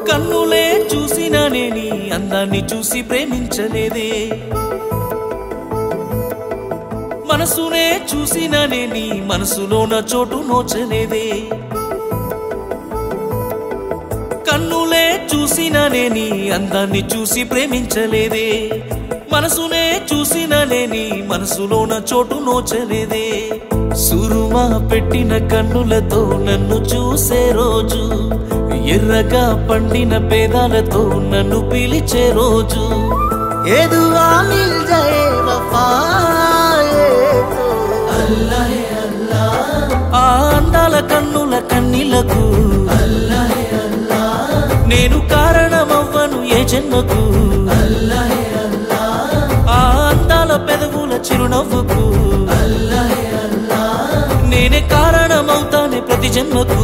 కన్నులే చూసినానే నీ అందాన్ని చూసి ప్రేమించలేదే, మనసునే చూసినానే నీ మనసులోన చోటు నోచలేదే. కన్నులే చూసినానే నీ అందాన్ని చూసి ప్రేమించలేదే, మనసునే చూసినానే నీ మనసులోన చోటు నోచలేదే. సురుమా పెట్టిన కన్నులతో నన్ను చూసే రోజు, ఎర్రగా పండిన పేదాలతో నన్ను పిలిచే రోజు, ఏదువా మిల్ జాయే వఫాయే తో అల్లాహే అల్లాహ్. ఆ అందాల కన్నుల కన్నీలకు అల్లాహే అల్లాహ్. నేను కారణమవ్వను ఏ జన్మకు, అల్లాహే అల్లాహ్. ఆ అందాల పెదవుల చిరునవ్వుకు, అల్లాహే అల్లాహ్. నేనే కారణమవుతానే ప్రతి జన్మకు.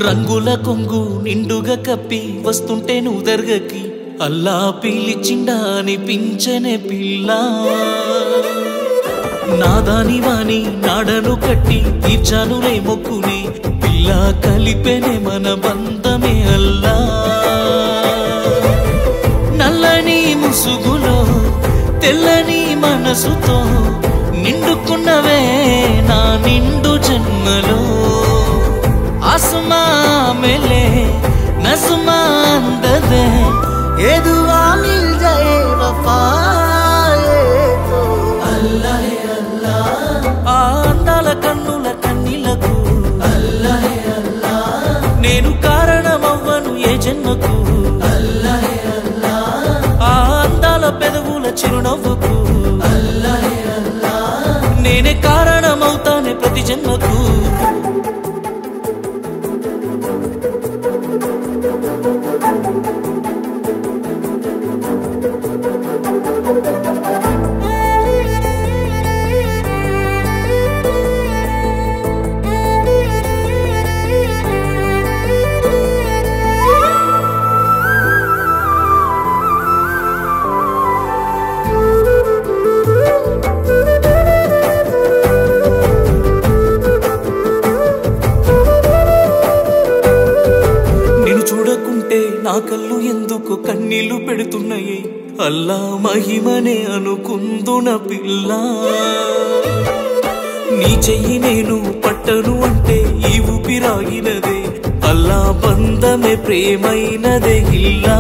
రంగుల కొంగు నిండుగా కప్పి వస్తుంటే నువ్వు దర్గకి, అల్లా పిలిచిండా అనిపించనే పిల్ల. నాదాని వాణి నాడను కట్టి తీర్చానులే మొక్కుని, పిల్ల కలిపెనే మన బంధమే అల్లా. నల్లని ముసుగులో తెల్లని మనసుతో నిండుకున్నవే నా నిండు జన్మలో. आसमां मिले नज़्मा अंदर ఏదువా మిల్ జాయే వఫాయే తో అల్లాహే అల్లాహ్. ఆ అందాల కన్నుల కన్నీలకు అల్లాహే అల్లాహ్. నేను కారణమవ్వను ఏ జన్మకు, అల్లాహే అల్లాహ్. ఆ అందాల పెదవుల చిరునవ్వుకు, అల్లాహే అల్లాహ్. నేనే కారణమవుతానే ప్రతి జన్మకు. నా కళ్ళు ఎందుకు కన్నీళ్లు పెడుతున్నాయి, అల్లా మహిమనే అనుకుందున పిల్ల. నీ చెయ్యి నేను పట్టను అంటే ఈ ఊపిరాగినదే, అల్లా బంధమే ప్రేమైనదే ఇల్లా.